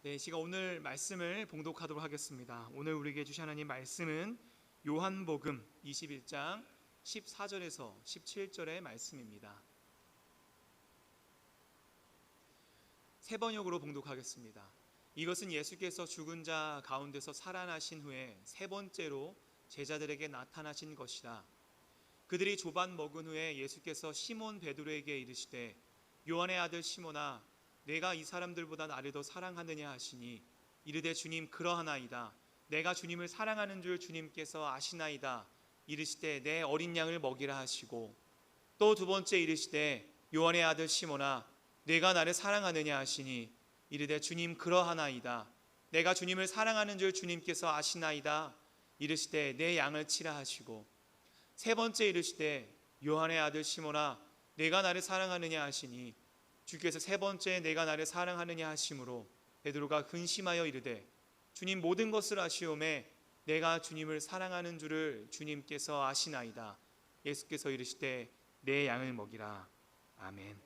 네, 제가 오늘 말씀을 봉독하도록 하겠습니다. 오늘 우리에게 주신 하나님 말씀은 요한복음 21장 14절에서 17절의 말씀입니다. 세 번역으로 봉독하겠습니다. 이것은 예수께서 죽은 자 가운데서 살아나신 후에 세 번째로 제자들에게 나타나신 것이라. 그들이 조반 먹은 후에 예수께서 시몬 베드로에게 이르시되 요한의 아들 시몬아 내가 이 사람들보다 나를 더 사랑하느냐 하시니 이르되 주님 그러하나이다. 내가 주님을 사랑하는 줄 주님께서 아시나이다. 이르시되 내 어린 양을 먹이라 하시고 또 두 번째 이르시되 요한의 아들 시몬아 내가 나를 사랑하느냐 하시니 이르되 주님 그러하나이다. 내가 주님을 사랑하는 줄 주님께서 아시나이다. 이르시되 내 양을 치라 하시고 세 번째 이르시되 요한의 아들 시몬아 내가 나를 사랑하느냐 하시니 주께서 세 번째 내가 나를 사랑하느냐 하심으로 베드로가 근심하여 이르되 주님 모든 것을 아시오매 내가 주님을 사랑하는 줄을 주님께서 아시나이다. 예수께서 이르시되 내 양을 먹이라. 아멘.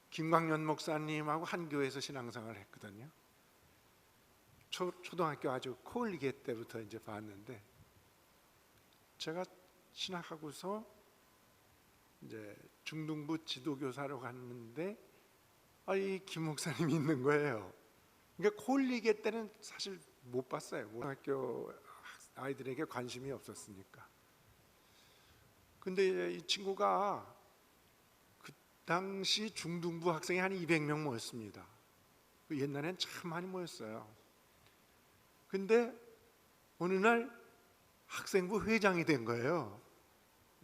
김광년 목사님하고 한 교회에서 신앙생활을 했거든요. 초등학교 아주 코올리게 때부터 이제 봤는데 제가 신학하고서 이제 중등부 지도교사로 갔는데 이 김 목사님이 있는 거예요. 그러니까 코올리게 때는 사실 못 봤어요. 학교 아이들에게 관심이 없었으니까. 근데 이 친구가 그 당시 중등부 학생이 한 200명 모였습니다. 옛날엔 참 많이 모였어요. 근데 어느 날 학생부 회장이 된 거예요.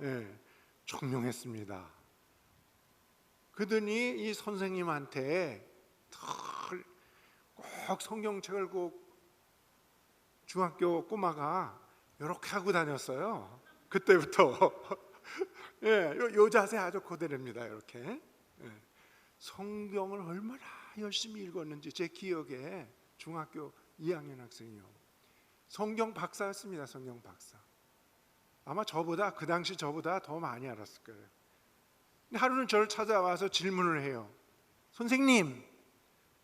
예, 총명했습니다. 그러더니 이 선생님한테 꼭 성경책을 꼭 중학교 꼬마가 이렇게 하고 다녔어요. 그때부터 예, 요 자세 아주 그대로입니다. 이렇게 예. 성경을 얼마나 열심히 읽었는지 제 기억에 중학교 2학년 학생이요. 성경 박사였습니다. 성경 박사. 아마 저보다 그 당시 저보다 더 많이 알았을 거예요. 근데 하루는 저를 찾아와서 질문을 해요. 선생님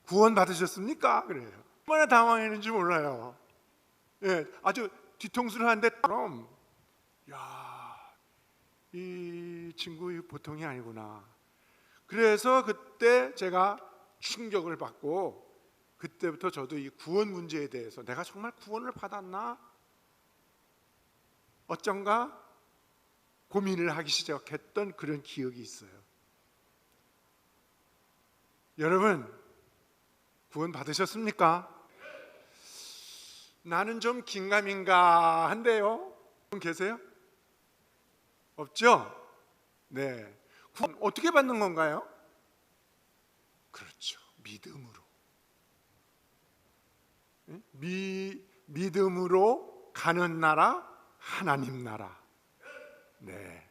구원 받으셨습니까? 그래요. 얼마나 당황했는지 몰라요. 예, 아주 뒤통수를 하는데 그럼 이 친구 보통이 아니구나. 그래서 그때 제가 충격을 받고 그때부터 저도 이 구원 문제에 대해서 내가 정말 구원을 받았나? 어쩐가 고민을 하기 시작했던 그런 기억이 있어요. 여러분 구원 받으셨습니까? 나는 좀 긴가민가 한데요. 계세요? 없죠? 네. 구원 어떻게 받는 건가요? 그렇죠. 믿음으로. 믿음으로 가는 나라 하나님 나라. 네.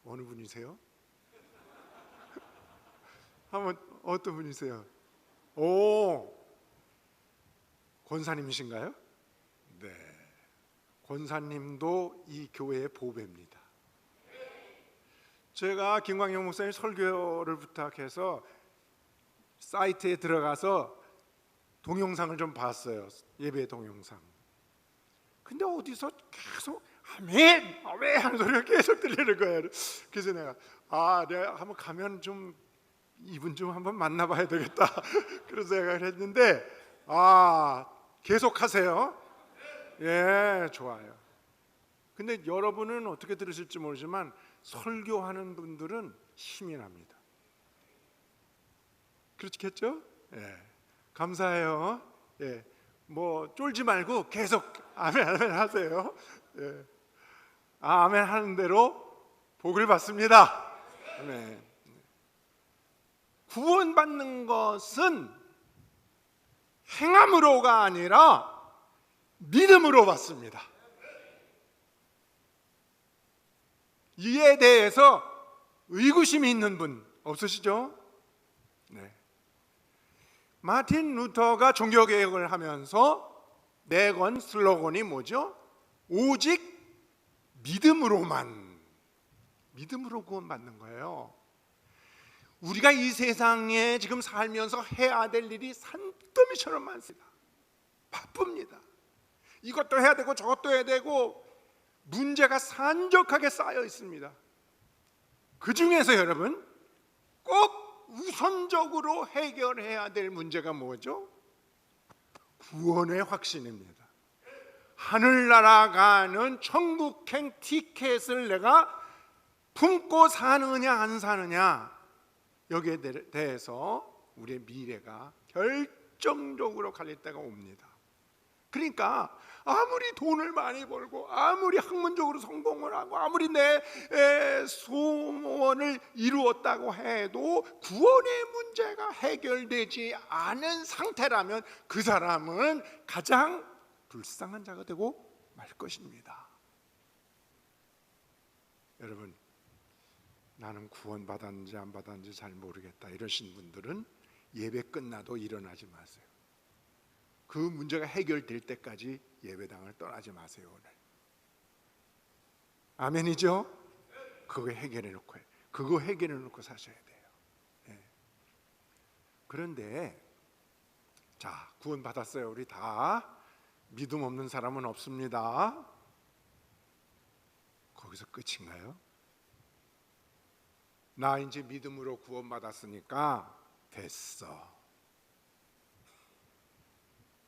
어느 분이세요? 한번 어떤 분이세요? 오, 권사님이신가요? 네. 권사님도 이 교회의 보배입니다. 제가 김광영 목사님 설교를 부탁해서 사이트에 들어가서 동영상을 좀 봤어요. 예배 동영상. 근데 어디서 계속 아멘, 아멘 하는 소리가 계속 들리는 거예요. 그래서 내가 한번 가면 좀 이분 좀 한번 만나봐야 되겠다. 그런 생각을 했는데 계속 하세요. 예, 좋아요. 근데 여러분은 어떻게 들으실지 모르지만 설교하는 분들은 힘이 납니다. 그렇겠죠? 예, 감사해요. 예, 뭐 쫄지 말고 계속 아멘 아멘 하세요. 예. 아멘 하는 대로 복을 받습니다. 아멘. 구원받는 것은 행함으로가 아니라 믿음으로 받습니다. 이에 대해서 의구심이 있는 분 없으시죠? 네. 마틴 루터가 종교개혁을 하면서 내건 슬로건이 뭐죠? 오직 믿음으로 구원받는 거예요. 우리가 이 세상에 지금 살면서 해야 될 일이 산더미처럼 많습니다. 바쁩니다. 이것도 해야 되고 저것도 해야 되고 문제가 산적하게 쌓여 있습니다. 그 중에서 여러분 꼭 우선적으로 해결해야 될 문제가 뭐죠? 구원의 확신입니다. 하늘나라 가는 천국행 티켓을 내가 품고 사느냐 안 사느냐, 여기에 대해서 우리의 미래가 결정적으로 갈릴 때가 옵니다. 그러니까 아무리 돈을 많이 벌고 아무리 학문적으로 성공을 하고 아무리 내 소원을 이루었다고 해도 구원의 문제가 해결되지 않은 상태라면 그 사람은 가장 불쌍한 자가 되고 말 것입니다. 여러분, 나는 구원 받았는지 안 받았는지 잘 모르겠다 이러신 분들은 예배 끝나도 일어나지 마세요. 그 문제가 해결될 때까지 예배당을 떠나지 마세요. 오늘 아멘이죠? 그거 해결해 놓고 사셔야 돼요. 네. 그런데 자, 구원 받았어요. 우리 다. 믿음 없는 사람은 없습니다. 거기서 끝인가요? 나 이제 믿음으로 구원 받았으니까 됐어.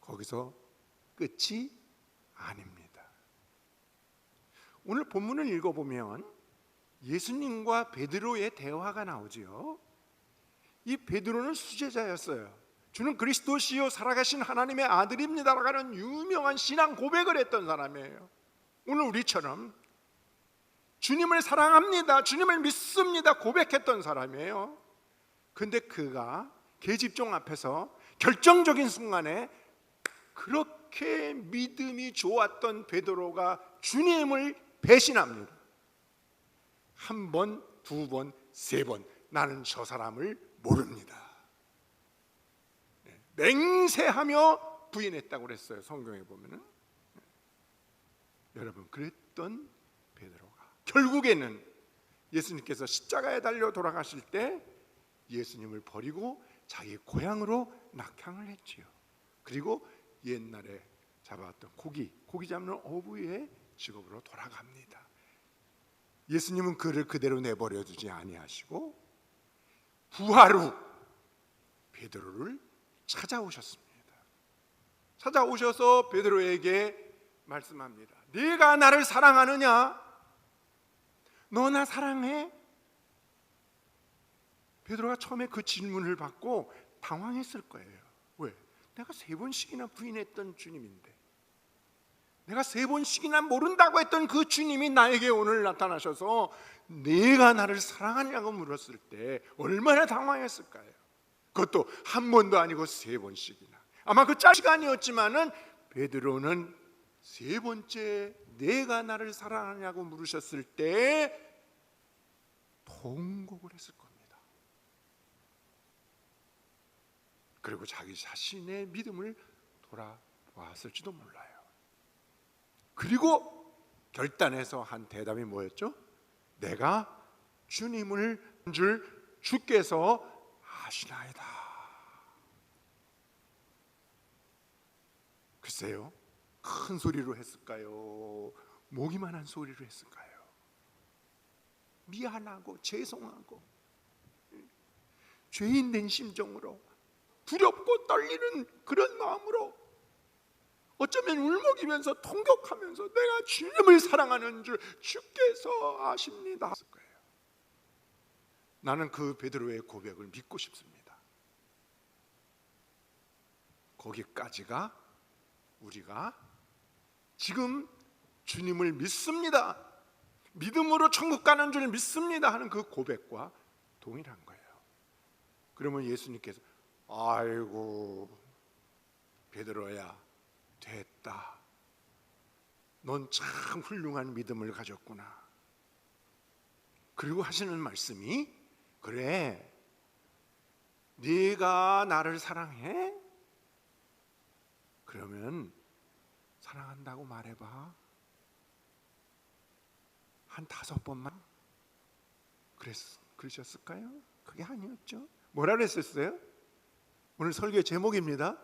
거기서 끝이 아닙니다. 오늘 본문을 읽어보면 예수님과 베드로의 대화가 나오지요. 이 베드로는 수제자였어요. 주는 그리스도시요 살아가신 하나님의 아들입니다라고 하는 유명한 신앙 고백을 했던 사람이에요. 오늘 우리처럼 주님을 사랑합니다, 주님을 믿습니다 고백했던 사람이에요. 근데 그가 계집종 앞에서 결정적인 순간에 그렇게 믿음이 좋았던 베드로가 주님을 배신합니다. 한 번, 두 번, 세 번. 나는 저 사람을 모릅니다. 맹세하며 부인했다고 그랬어요. 성경에 보면은. 여러분, 그랬던 베드로가 결국에는 예수님께서 십자가에 달려 돌아가실 때 예수님을 버리고 자기 고향으로 낙향을 했지요. 그리고 옛날에 잡아왔던 고기 잡는 어부의 직업으로 돌아갑니다. 예수님은 그를 그대로 내버려 두지 아니하시고 부활 후 베드로를 찾아오셨습니다. 찾아오셔서 베드로에게 말씀합니다. 네가 나를 사랑하느냐? 너 나 사랑해? 베드로가 처음에 그 질문을 받고 당황했을 거예요. 왜? 내가 3번씩이나 부인했던 주님인데, 내가 3번씩이나 모른다고 했던 그 주님이 나에게 오늘 나타나셔서 네가 나를 사랑하냐고 물었을 때 얼마나 당황했을까요? 그것도 한 번도 아니고 3번씩이나. 아마 그 짧은 시간이었지만은 베드로는 3번째 내가 나를 사랑하냐고 물으셨을 때 통곡을 했을 겁니다. 그리고 자기 자신의 믿음을 돌아보았을지도 몰라요. 그리고 결단해서 한 대답이 뭐였죠? 내가 주님을 줄 주께서 아시나이다. 글쎄요, 큰 소리로 했을까요? 목이만한 소리로 했을까요? 미안하고 죄송하고 죄인된 심정으로 두렵고 떨리는 그런 마음으로 어쩌면 울먹이면서 통곡하면서 내가 주님을 사랑하는 줄 주께서 아십니다 했을 거예요. 나는 그 베드로의 고백을 믿고 싶습니다. 거기까지가 우리가 지금 주님을 믿습니다, 믿음으로 천국 가는 줄 믿습니다 하는 그 고백과 동일한 거예요. 그러면 예수님께서 아이고 베드로야 됐다, 넌 참 훌륭한 믿음을 가졌구나. 그리고 하시는 말씀이 그래 네가 나를 사랑해? 그러면 사랑한다고 말해봐. 한 5번만 그러셨을까요? 그게 아니었죠. 뭐라 그랬었어요? 오늘 설교 제목입니다.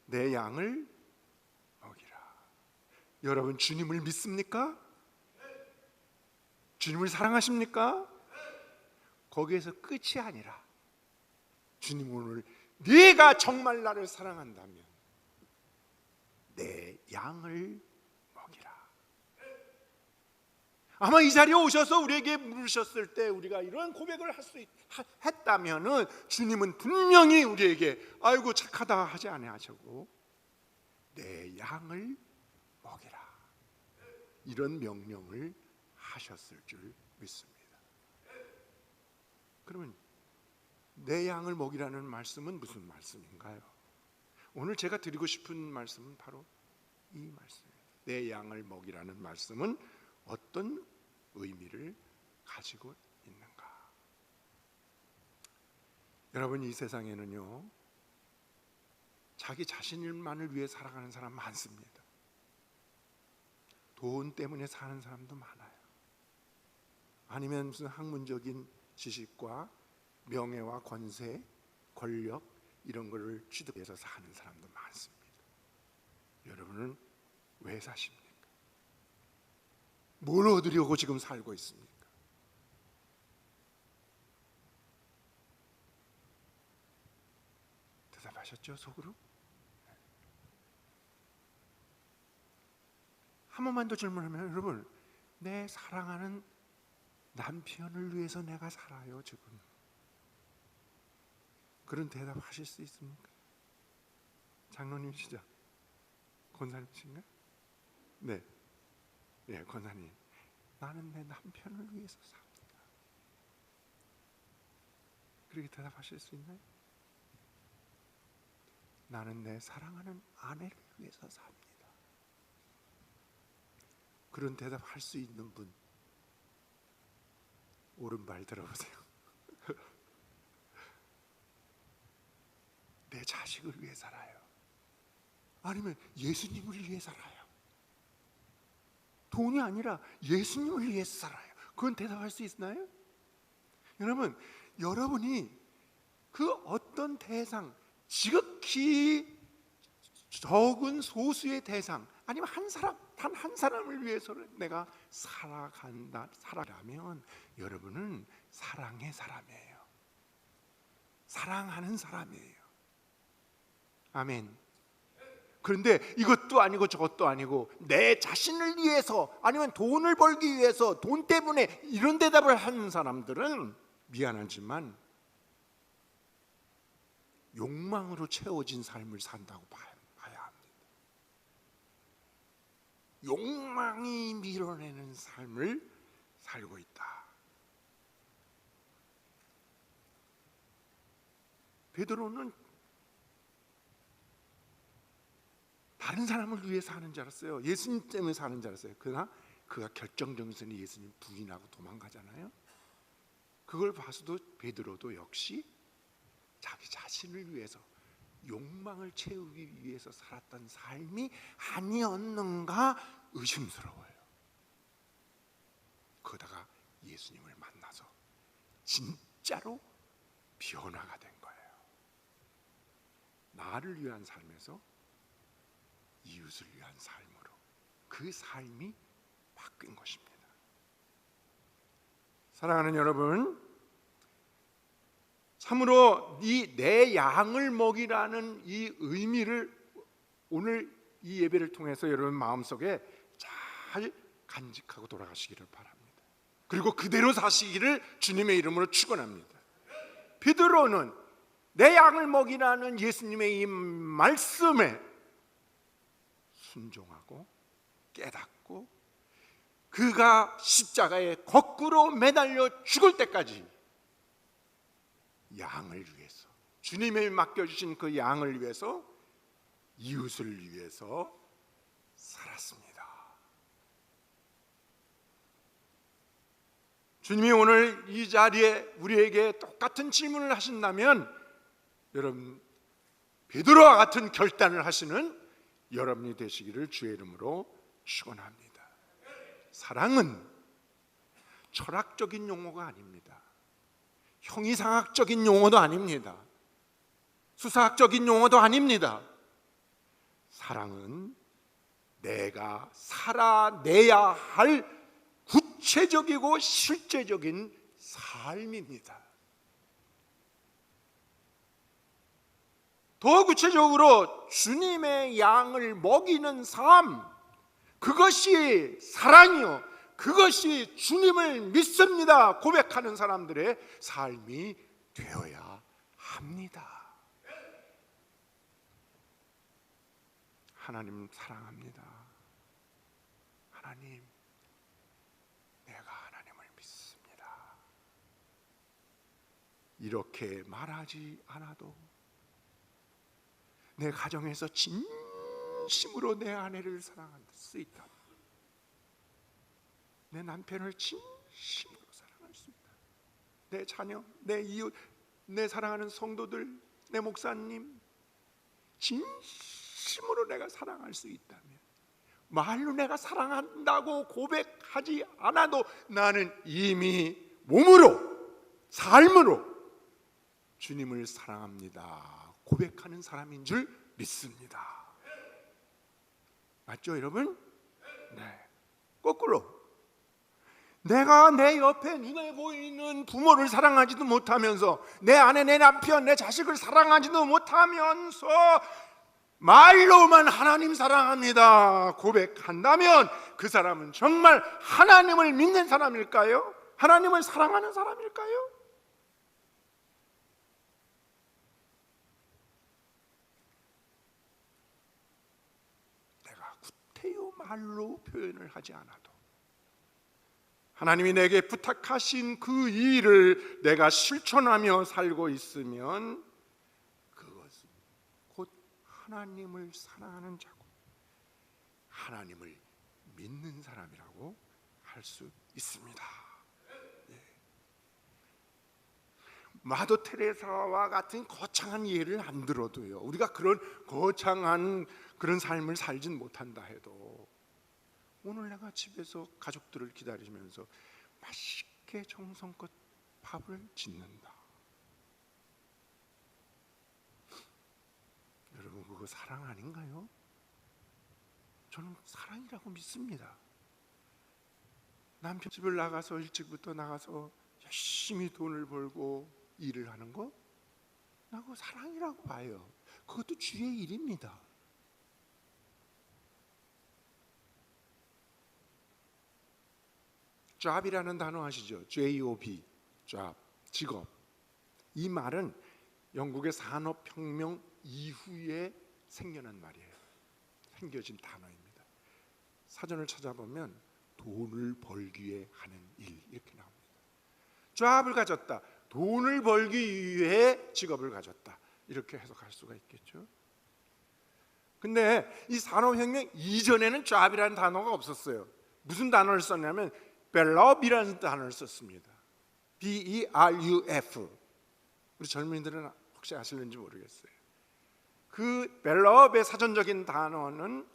내 양을 먹이라. 여러분 주님을 믿습니까? 주님을 사랑하십니까? 거기에서 끝이 아니라 주님 오늘 네가 정말 나를 사랑한다면 내 양을 먹이라. 아마 이 자리에 오셔서 우리에게 물으셨을 때 우리가 이런 고백을 할 수 했다면은 주님은 분명히 우리에게 아이고 착하다 하지 아니하시고 내 양을 먹이라 이런 명령을 하셨을 줄 믿습니다. 그러면 내 양을 먹이라는 말씀은 무슨 말씀인가요? 오늘 제가 드리고 싶은 말씀은 바로 이 말씀입니다. 내 양을 먹이라는 말씀은 어떤 의미를 가지고 있는가? 여러분 이 세상에는요 자기 자신만을 위해 살아가는 사람 많습니다. 돈 때문에 사는 사람도 많아요. 아니면 무슨 학문적인 지식과 명예와 권세, 권력 이런 거를 취득해서 사는 사람도 많습니다. 여러분은 왜 사십니까? 뭘 얻으려고 지금 살고 있습니까? 대답하셨죠? 속으로? 한 번만 더 질문하면 여러분 내 사랑하는 남편을 위해서 내가 살아요 지금. 그런 대답하실 수 있습니까? 장로님이시죠? 권사님이신가? 네, 예, 권사님. 나는 내 남편을 위해서 삽니다. 그렇게 대답하실 수 있나요? 나는 내 사랑하는 아내를 위해서 삽니다. 그런 대답할 수 있는 분 오른발 들어보세요. 내 자식을 위해 살아요. 아니면 예수님을 위해 살아요. 돈이 아니라 예수님을 위해서 살아요. 그건 대답할 수 있나요? 여러분, 여러분이 그 어떤 대상, 지극히 적은 소수의 대상, 아니면 한 사람, 단 한 사람을 위해서 내가 살아가면 여러분은 사랑의 사람이에요. 사랑하는 사람이에요. 아멘. 그런데 이것도 아니고 저것도 아니고 내 자신을 위해서 아니면 돈을 벌기 위해서 돈 때문에 이런 대답을 하는 사람들은 미안하지만 욕망으로 채워진 삶을 산다고 봐야 합니다. 욕망이 밀어내는 삶을 살고 있다. 베드로는 다른 사람을 위해 사는 줄 알았어요. 예수님 때문에 사는 줄 알았어요. 그러나 그가 결정적인 예수님 부인하고 도망가잖아요. 그걸 봐서도 베드로도 역시 자기 자신을 위해서 욕망을 채우기 위해서 살았던 삶이 아니었는가 의심스러워요. 그러다가 예수님을 만나서 진짜로 변화가 된 거예요. 나를 위한 삶에서 이웃을 위한 삶으로 그 삶이 바뀐 것입니다. 사랑하는 여러분, 참으로 이 내 양을 먹이라는 이 의미를 오늘 이 예배를 통해서 여러분 마음속에 잘 간직하고 돌아가시기를 바랍니다. 그리고 그대로 사시기를 주님의 이름으로 축원합니다. 베드로는 내 양을 먹이라는 예수님의 이 말씀에 순종하고 깨닫고 그가 십자가에 거꾸로 매달려 죽을 때까지 양을 위해서 주님이 맡겨주신 그 양을 위해서 이웃을 위해서 살았습니다. 주님이 오늘 이 자리에 우리에게 똑같은 질문을 하신다면 여러분 베드로와 같은 결단을 하시는 여러분이 되시기를 주의 이름으로 축원합니다. 사랑은 철학적인 용어가 아닙니다. 형이상학적인 용어도 아닙니다. 수사학적인 용어도 아닙니다. 사랑은 내가 살아내야 할 구체적이고 실제적인 삶입니다. 더 구체적으로 주님의 양을 먹이는 삶, 그것이 사랑이요, 그것이 주님을 믿습니다 고백하는 사람들의 삶이 되어야 합니다. 하나님 사랑합니다. 하나님, 내가 하나님을 믿습니다. 이렇게 말하지 않아도 내 가정에서 진심으로 내 아내를 사랑할 수 있다. 내 남편을 진심으로 사랑할 수 있다. 내 자녀, 내 이웃, 내 사랑하는 성도들, 내 목사님 진심으로 내가 사랑할 수 있다면, 말로 내가 사랑한다고 고백하지 않아도 나는 이미 몸으로, 삶으로 주님을 사랑합니다 고백하는 사람인 줄 믿습니다. 맞죠 여러분? 네. 거꾸로 내가 내 옆에 눈에 보이는 부모를 사랑하지도 못하면서, 내 아내, 내 남편, 내 자식을 사랑하지도 못하면서 말로만 하나님 사랑합니다 고백한다면 그 사람은 정말 하나님을 믿는 사람일까요? 하나님을 사랑하는 사람일까요? 내가 구태여 말로 표현을 하지 않아도 하나님이 내게 부탁하신 그 일을 내가 실천하며 살고 있으면 그것은 곧 하나님을 사랑하는 자고 하나님을 믿는 사람이라고 할 수 있습니다. 마더 테레사와 같은 거창한 예를 안 들어도요, 우리가 그런 거창한 그런 삶을 살진 못한다 해도 오늘 내가 집에서 가족들을 기다리면서 맛있게 정성껏 밥을 짓는다. 여러분, 그거 사랑 아닌가요? 저는 사랑이라고 믿습니다. 남편 집을 나가서 일찍부터 나가서 열심히 돈을 벌고 일을 하는 거, 나 그거 사랑이라고 봐요. 그것도 주의 일입니다. job이라는 단어 아시죠? job, job, 직업. 이 말은 영국의 산업혁명 이후에 생겨난 말이에요. 생겨진 단어입니다. 사전을 찾아보면 돈을 벌기 위해 하는 일, 이렇게 나옵니다. job을 가졌다, 돈을 벌기 위해 직업을 가졌다, 이렇게 해석할 수가 있겠죠. 근데 이 산업혁명 이전에는 job이라는 단어가 없었어요. 무슨 단어를 썼냐면 beruf이라는 단어를 썼습니다. beruf. 우리 젊은이들은 혹시 아실는지 모르겠어요. 그 beruf의 사전적인 단어는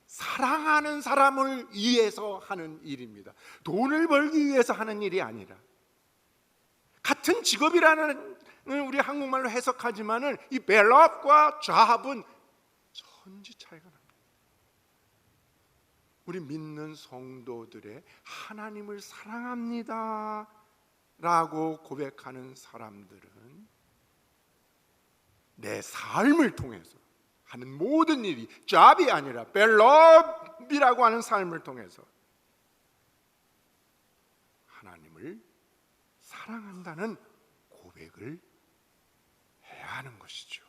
사랑하는 사람을 위해서 하는 일입니다. 돈을 벌기 위해서 하는 일이 아니라, 같은 직업이라는 우리 한국말로 해석하지만은 이 beruf과 job은 천지 차이가 납니다. 우리 믿는 성도들의 하나님을 사랑합니다 라고 고백하는 사람들은 내 삶을 통해서 하는 모든 일이 job이 아니라 beruf이라고 하는 삶을 통해서 하나님을 사랑한다는 고백을 해야 하는 것이죠.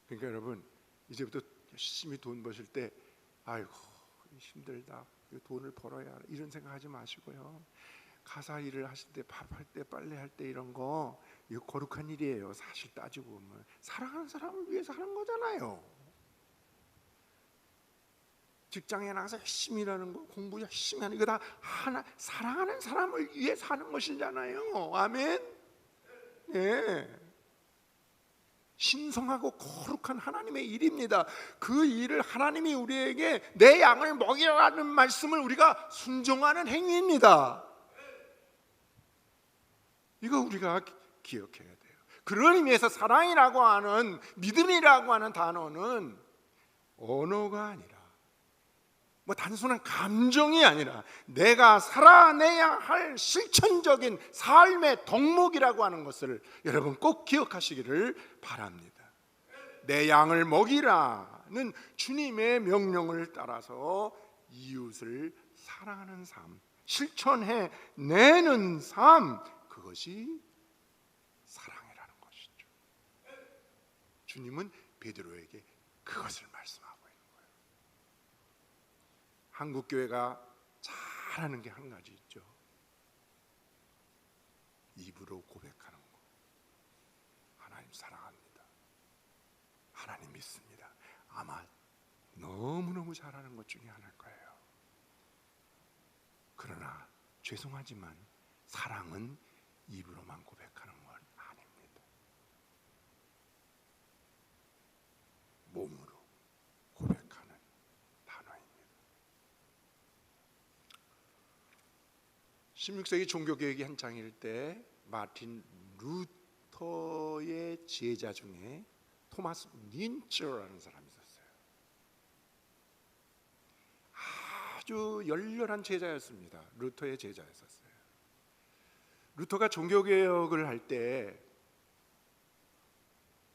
그러니까 여러분, 이제부터 열심히 돈 버실 때 아이고 힘들다, 돈을 벌어야 하라, 이런 생각하지 마시고요. 가사 일을 하실 때, 밥할 때, 빨래할 때, 이런 거 이거 거룩한 일이에요. 사실 따지고 보면 사랑하는 사람을 위해서 하는 거잖아요. 직장에 나가서 열심히 일하는 거, 공부 열심히 하는 거 다 하나 사랑하는 사람을 위해서 하는 것이잖아요. 아멘. 네. 신성하고 거룩한 하나님의 일입니다. 그 일을 하나님이 우리에게 내 양을 먹이라는 말씀을 우리가 순종하는 행위입니다. 이거 우리가 기억해야 돼요. 그런 의미에서 사랑이라고 하는, 믿음이라고 하는 단어는 언어가 아니라, 단순한 감정이 아니라 내가 살아내야 할 실천적인 삶의 덕목이라고 하는 것을 여러분 꼭 기억하시기를 바랍니다. 내 양을 먹이라는 주님의 명령을 따라서 이웃을 사랑하는 삶, 실천해 내는 삶, 그것이 사랑이라는 것이죠. 주님은 베드로에게 그것을 말씀하고 있는 거예요. 한국 교회가 잘하는 게 한 가지 있죠. 입으로 고백하는 거. 하나님 사랑합니다. 하나님 믿습니다. 아마 너무너무 잘하는 것 중에 하나일 거예요. 그러나 죄송하지만 사랑은 입으로만 고백하는 건 아닙니다. 몸으로 고백하는 단어입니다. 16세기 종교개혁이 한창일 때 마틴 루터의 제자 중에 토마스 닌처라는 사람이 있었어요. 아주 열렬한 제자였습니다. 루터의 제자였었어요. 루터가 종교개혁을 할 때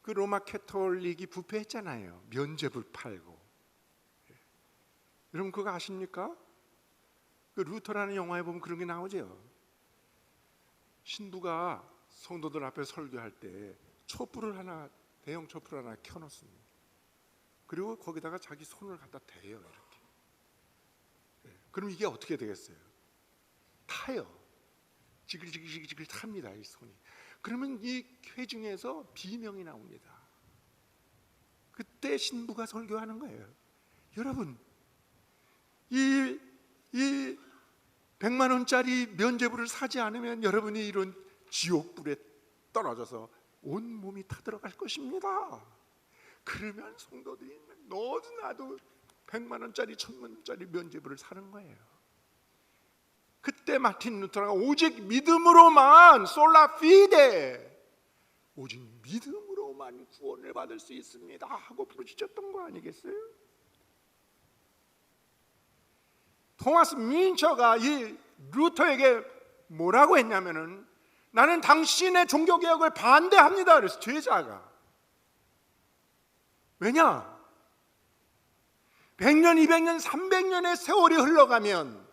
그 로마 캐톨릭이 부패했잖아요. 면죄부를 팔고. 여러분 그거 아십니까? 그 루터라는 영화에 보면 그런 게 나오죠. 신부가 성도들 앞에 설교할 때 촛불을 하나, 대형 촛불 하나 켜놓습니다. 그리고 거기다가 자기 손을 갖다 대요, 이렇게. 그럼 이게 어떻게 되겠어요? 타요. 지글지글 탑니다, 이 손이. 그러면 이 회중에서 비명이 나옵니다. 그때 신부가 설교하는 거예요. 여러분, 이 100만 원짜리 면죄부를 사지 않으면 여러분이 이런 지옥불에 떨어져서 온 몸이 타들어갈 것입니다. 그러면 성도들이 너도 나도 100만 원짜리 1000만 원짜리 면죄부를 사는 거예요. 그때 마틴 루터가 오직 믿음으로만, 솔라 피데, 오직 믿음으로만 구원을 받을 수 있습니다 하고 부르짖었던 거 아니겠어요? 토마스 민처가 이 루터에게 뭐라고 했냐면은, 나는 당신의 종교개혁을 반대합니다. 그래서 제자가. 왜냐? 100년, 200년, 300년의 세월이 흘러가면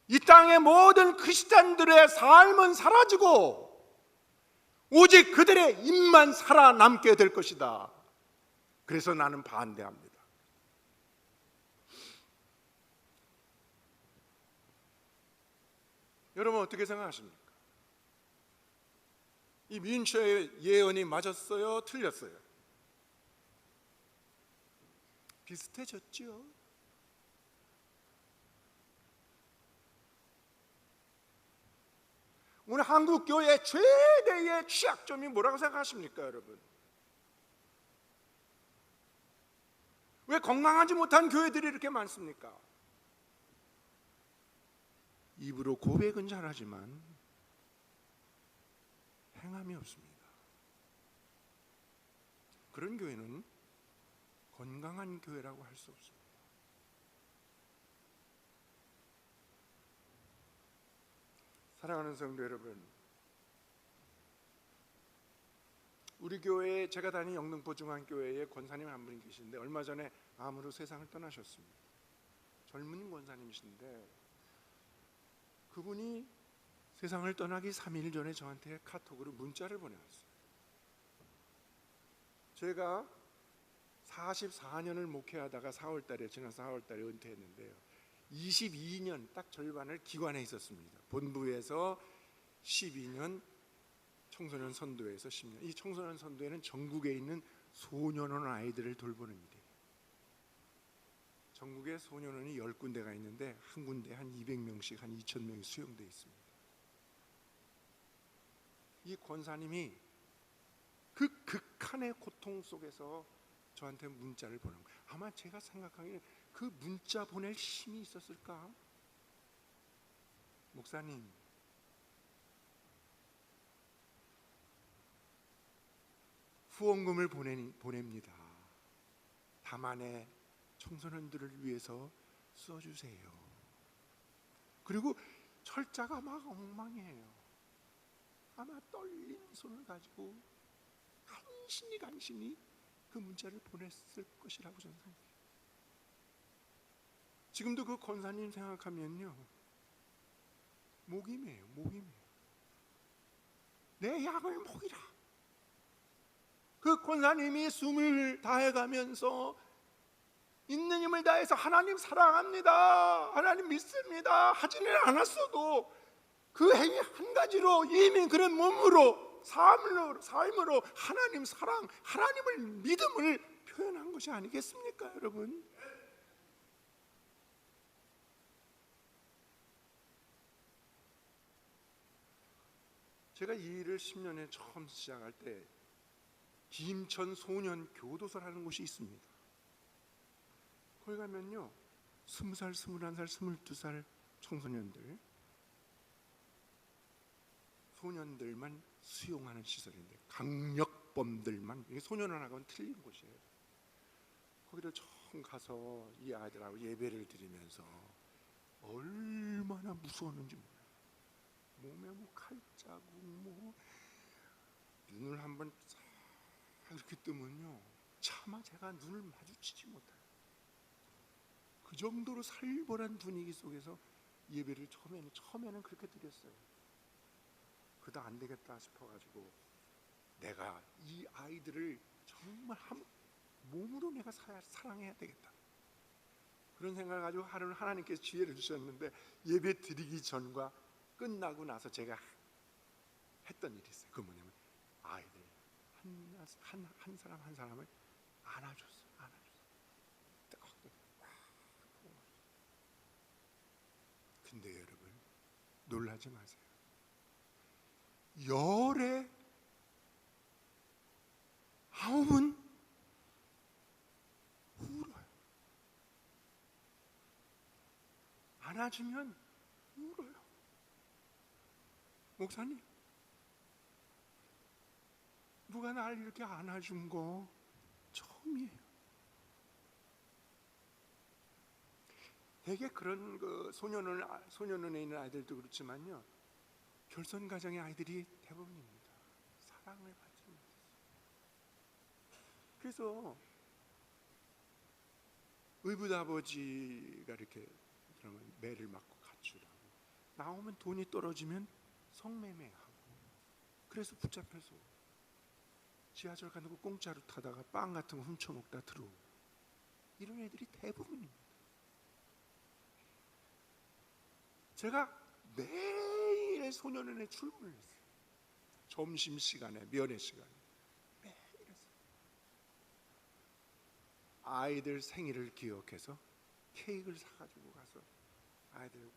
이 땅의 모든 크리스찬들의 삶은 사라지고 오직 그들의 입만 살아남게 될 것이다. 그래서 나는 반대합니다. 여러분 어떻게 생각하십니까? 이 민처의 예언이 맞았어요? 틀렸어요? 비슷해졌죠? 오늘 한국 교회의 최대의 취약점이 뭐라고 생각하십니까, 여러분? 왜 건강하지 못한 교회들이 이렇게 많습니까? 입으로 고백은 잘하지만 행함이 없습니다. 그런 교회는 건강한 교회라고 할 수 없습니다. 사랑하는 성도 여러분, 우리 교회에, 제가 다니는 영등포 중앙교회에 권사님 한 분이 계신데 얼마 전에 암으로 세상을 떠나셨습니다. 젊은 권사님이신데 그분이 세상을 떠나기 3일 전에 저한테 카톡으로 문자를 보내왔어요. 제가 44년을 목회하다가 지난 4월 달에 은퇴했는데요, 22년 딱 절반을 기관에 있었습니다. 본부에서 12년, 청소년 선도회에서 10년. 이 청소년 선도회는 전국에 있는 소년원 아이들을 돌보는 일이에요. 전국에 소년원이 10군데가 있는데 한 군데 한 200명씩, 한 2000명이 수용되어 있습니다. 이 권사님이 그 극한의 고통 속에서 저한테 문자를 보낸 거예요. 아마 제가 생각하기에는 그 문자 보낼 힘이 있었을까? 목사님, 후원금을 보냅니다. 다만에 청소년들을 위해서 써주세요. 그리고 철자가 막 엉망이에요. 아마 떨린 손을 가지고 간신히 그 문자를 보냈을 것이라고 저는 생각해요. 지금도 그 권사님 생각하면요, 목임이에요. 내 양을 먹이라. 그 권사님이 숨을 다해가면서 있는 힘을 다해서 하나님 사랑합니다, 하나님 믿습니다 하지는 않았어도 그 행위 한 가지로 이미 그런 몸으로 삶으로 하나님 사랑, 하나님을 믿음을 표현한 것이 아니겠습니까, 여러분? 제가 이 일을 10년에 처음 시작할 때 김천 소년 교도소라는 곳이 있습니다. 거기 가면요, 20살, 21살, 22살 청소년들, 소년들만 수용하는 시설인데 강력범들만, 이게 소년원하고는 틀린 곳이에요. 거기를 처음 가서 이 아이들하고 예배를 드리면서 얼마나 무서웠는지 몰라요. 몸에 뭐 칼자국, 뭐 눈을 한번 싹 이렇게 뜨면요, 차마 제가 눈을 마주치지 못해요. 그 정도로 살벌한 분위기 속에서 예배를 처음에는 그렇게 드렸어요. 그다 안 되겠다 싶어가지고 내가 이 아이들을 정말 몸으로 내가 사랑해야 되겠다, 그런 생각을 가지고 하나님께서 지혜를 주셨는데, 예배 드리기 전과 끝나고 나서 제가 했던 일이 있어요. 그 뭐냐면 아이들 한 사람 한 사람을 안아줬어요. 뜨겁게. 근데 여러분, 놀라지 마세요. 열에 9은 울어요. 안아주면 울어요. 목사님, 누가 날 이렇게 안아준 거 처음이에요. 되게 그런 그 소년원에 있는 아이들도 그렇지만요, 결손 가정의 아이들이 대부분입니다. 사랑을 받지 못했어요. 그래서 의붓 아버지가 이렇게 그러면 매를 맞고 가출하고, 나오면 돈이 떨어지면 성매매하고, 그래서 붙잡혀서 지하철 가는 거 공짜로 타다가 빵 같은 거 훔쳐먹다 들어오고, 이런 애들이 대부분입니다. 제가 매일 소년원에 출근을 했어요. 점심시간에, 면회시간에 매일 했어요. 아이들 생일을 기억해서 케이크를 사가지고 가서 아이들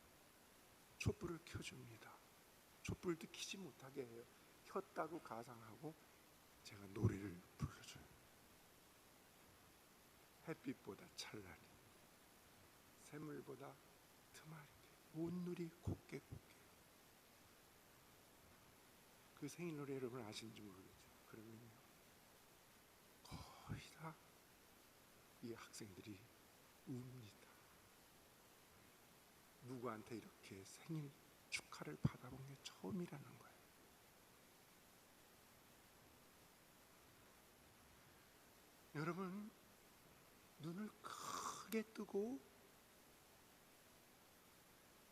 촛불을 켜줍니다. 촛불도 켜지 못하게 해요. 켰다고 가상하고 제가 노래를 불러줘요. 햇빛보다 찬란히, 샘물보다 드맑게, 온누리 곱게. 그 생일 노래 여러분 아시는지 모르겠죠. 그러면요, 거의 다 이 학생들이 웁니다. 누구한테 이렇게 생일 축하를 받아본 게 처음이라는 거예요. 여러분, 눈을 크게 뜨고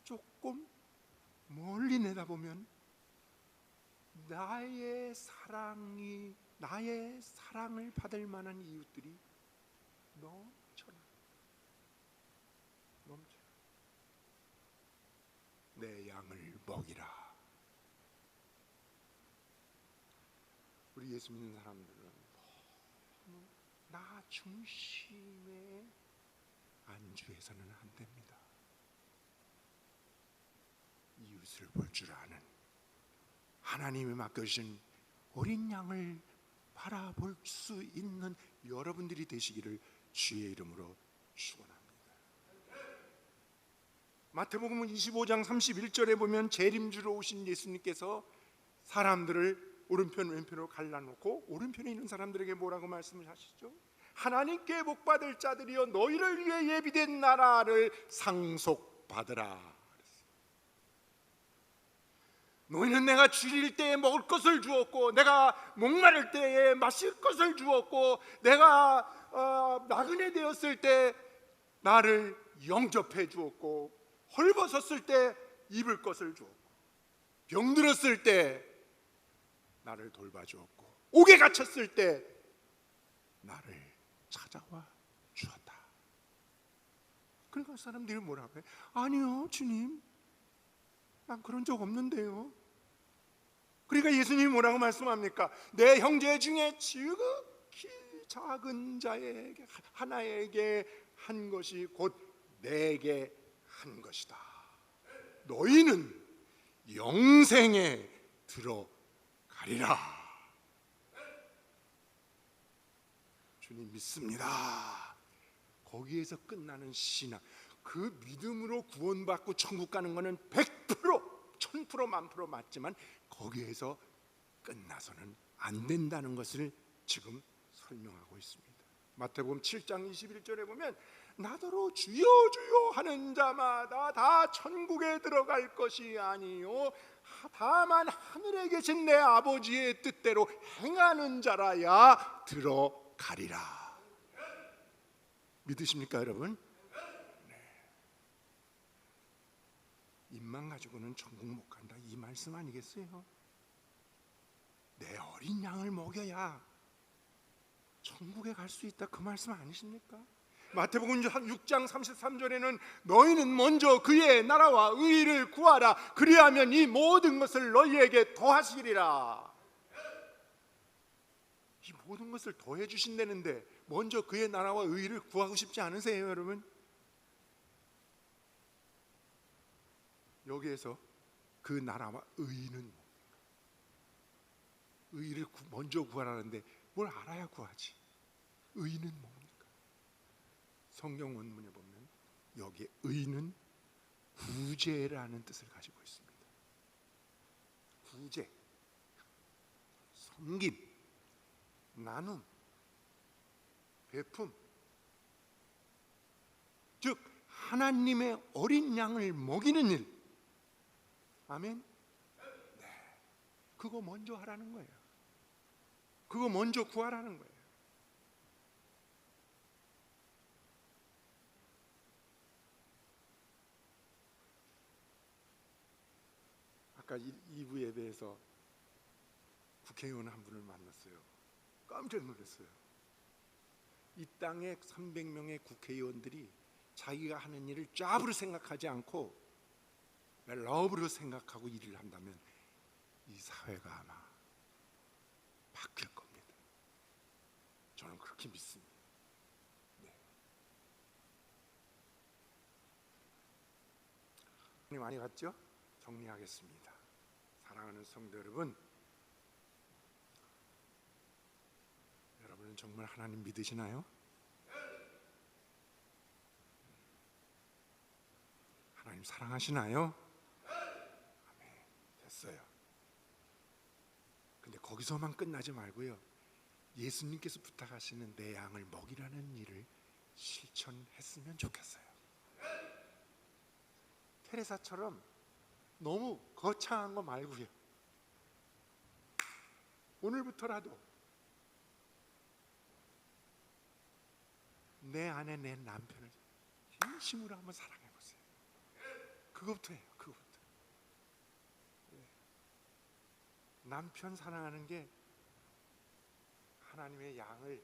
조금 멀리 내다보면 나의 사랑을 받을 만한 이웃들이 넘쳐요. 내 양을 먹이라. 우리 예수 믿는 사람들은 너무 나 중심의 안주해서는 안 됩니다. 이웃을 볼 줄 아는, 하나님이 맡겨주신 어린 양을 바라볼 수 있는 여러분들이 되시기를 주의 이름으로 축원합니다. 마태복음 25장 31절에 보면 재림주로 오신 예수님께서 사람들을 오른편 왼편으로 갈라놓고 오른편에 있는 사람들에게 뭐라고 말씀을 하시죠? 하나님께 복받을 자들이여 너희를 위해 예비된 나라를 상속받으라. 너희는 내가 줄일 때에 먹을 것을 주었고, 내가 목마를 때에 마실 것을 주었고, 내가 나그네 되었을 때 나를 영접해 주었고, 헐벗었을 때 입을 것을 주었고, 병들었을 때 나를 돌봐 주었고, 옥에 갇혔을 때 나를 찾아와 주었다. 그러니까 사람들이 뭐라고 해? 아니요 주님, 난 그런 적 없는데요. 그러니까 예수님이 뭐라고 말씀합니까? 내 형제 중에 지극히 작은 자에게 하나에게 한 것이 곧 내게 한 것이다. 너희는 영생에 들어가리라. 주님 믿습니다. 거기에서 끝나는 신앙, 그 믿음으로 구원받고 천국 가는 것은 100%, 1000%, 10,000% 맞지만 거기에서 끝나서는 안 된다는 것을 지금 설명하고 있습니다. 마태복음 7장 21절에 보면 나더러 주여 주여 하는 자마다 다 천국에 들어갈 것이 아니요 다만 하늘에 계신 내 아버지의 뜻대로 행하는 자라야 들어가리라. 믿으십니까 여러분? 입만 가지고는 천국 못 간다, 이 말씀 아니겠어요? 내 어린 양을 먹여야 천국에 갈 수 있다, 그 말씀 아니십니까? 마태복음 6장 33절에는 너희는 먼저 그의 나라와 의를 구하라, 그리하면 이 모든 것을 너희에게 더하시리라. 이 모든 것을 더해 주신다는데 먼저 그의 나라와 의를 구하고 싶지 않으세요 여러분? 여기에서 그 나라와 의는 의를 먼저 구하라는데 뭘 알아야 구하지? 의는 뭡니까? 성경 원문에 보면 여기에 의는 구제라는 뜻을 가지고 있습니다. 구제, 섬김, 나눔, 베품, 즉 하나님의 어린 양을 먹이는 일. 아멘. 네, 그거 먼저 하라는 거예요. 그거 먼저 구하라는 거예요. 아까 2부 예배에서 국회의원 한 분을 만났어요. 깜짝 놀랐어요. 이 땅에 300명의 국회의원들이 자기가 하는 일을 잡으로 생각하지 않고 러브로 생각하고 일을 한다면 이 사회가 아마 바뀔 겁니다. 저는 그렇게 믿습니다. 네. 많이 봤죠? 정리하겠습니다. 사랑하는 성도 여러분, 여러분은 정말 하나님 믿으시나요? 하나님 사랑하시나요? 됐어요. 근데 거기서만 끝나지 말고요, 예수님께서 부탁하시는 내 양을 먹이라는 일을 실천했으면 좋겠어요. 테레사처럼 너무 거창한 거 말고요, 오늘부터라도 내 아내 내 남편을 진심으로 한번 사랑해 보세요. 그것부터 해요. 그것부터. 남편 사랑하는 게 하나님의 양을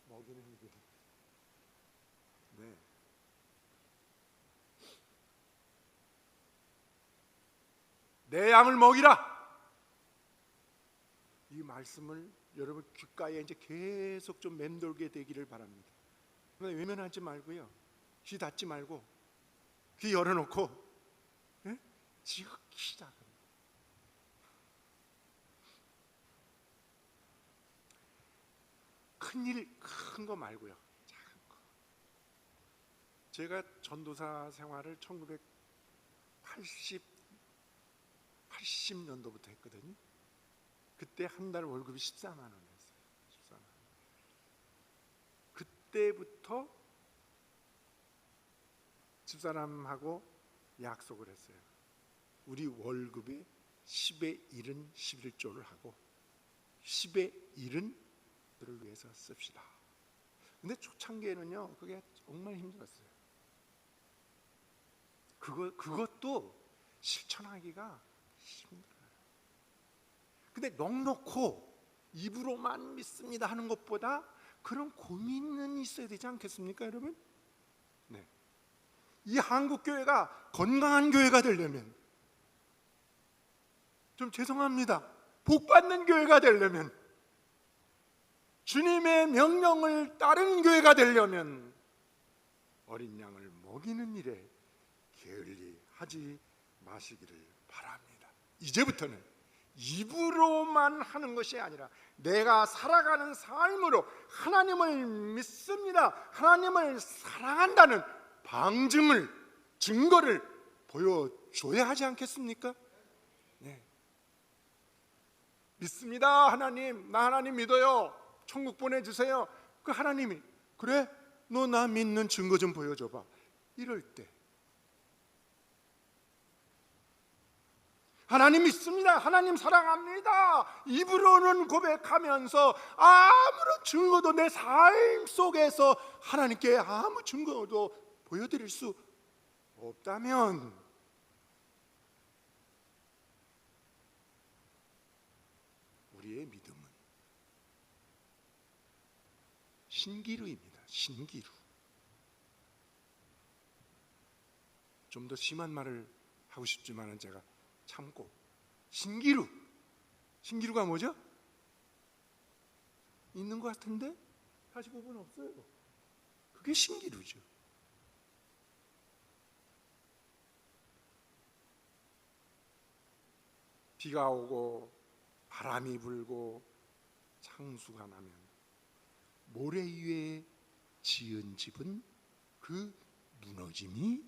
먹이는 일이에요. 네. 내 양을 먹이라. 이 말씀을 여러분 귓가에 이제 계속 좀 맴돌게 되기를 바랍니다. 외면하지 말고요, 귀 닫지 말고 귀 열어놓고, 예? 지극히 작은 큰일, 큰 거 말고요, 작은 거. 제가 전도사 생활을 1980년도부터 했거든요. 그때 한 달 월급이 14만 원이었어요. 14만 원. 그때부터 집사람하고 약속을 했어요. 우리 월급의 10의 1은 11조를 하고 10의 1은 그를 위해서 씁시다. 근데 초창기에는요, 그게 정말 힘들었어요. 그것도 실천하기가 힘들어요. 근데 넉넉고 입으로만 믿습니다 하는 것보다 그런 고민은 있어야 되지 않겠습니까, 여러분? 네. 이 한국 교회가 건강한 교회가 되려면, 좀 죄송합니다, 복 받는 교회가 되려면, 주님의 명령을 따르는 교회가 되려면 어린 양을 먹이는 일에 게을리하지 마시기를 바랍니다. 이제부터는 입으로만 하는 것이 아니라 내가 살아가는 삶으로 하나님을 믿습니다, 하나님을 사랑한다는 방증을, 증거를 보여줘야 하지 않겠습니까? 네. 믿습니다, 하나님, 나 하나님 믿어요, 천국 보내주세요. 그 하나님이 그래? 너 나 믿는 증거 좀 보여줘봐. 이럴 때 하나님 믿습니다, 하나님 사랑합니다 입으로는 고백하면서 아무런 증거도, 내 삶 속에서 하나님께 아무 증거도 보여드릴 수 없다면 우리의 믿음은 신기루입니다. 신기루. 좀 더 심한 말을 하고 싶지만 제가 참고, 신기루. 신기루가 뭐죠? 있는 것 같은데 45분 없어요. 그게 신기루죠. 비가 오고 바람이 불고 창수가 나면 모래 위에 지은 집은 그 무너짐이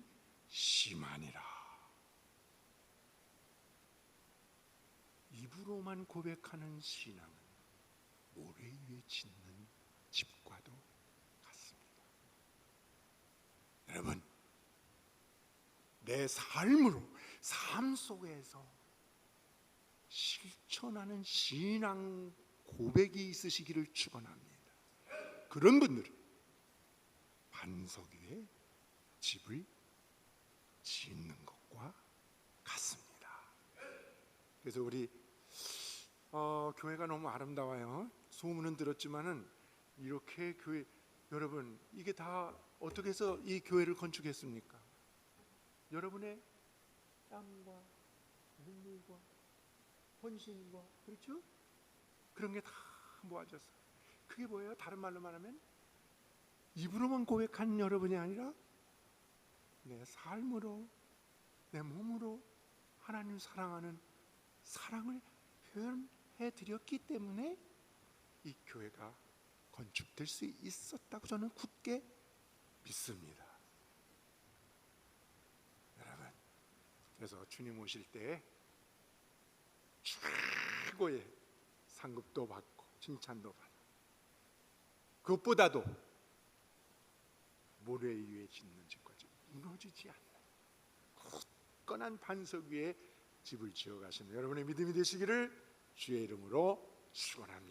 심하니라. 입으로만 고백하는 신앙은 모래 위에 짓는 집과도 같습니다. 여러분, 내 삶으로, 삶 속에서 실천하는 신앙 고백이 있으시기를 축원합니다. 그런 분들은 반석 위에 집을 짓는 것과 같습니다. 그래서 우리 교회가 너무 아름다워요. 소문은 들었지만은 이렇게 교회, 여러분, 이게 다 어떻게 해서 이 교회를 건축했습니까? 여러분의 땀과 눈물과 헌신과, 그렇죠? 그런 게 다 모아졌어요. 그게 뭐예요? 다른 말로 말하면 입으로만 고백한 여러분이 아니라 내 삶으로, 내 몸으로 하나님 사랑하는 사랑을 표현해 드렸기 때문에 이 교회가 건축될 수 있었다고 저는 굳게 믿습니다. 여러분, 그래서 주님 오실 때 최고의 상급도 받고 칭찬도 받고, 그것보다도 모래 위에 짓는 집까지 무너지지 않는 굳건한 반석 위에 집을 지어 가시는 여러분의 믿음이 되시기를 주의 이름으로 축원합니다.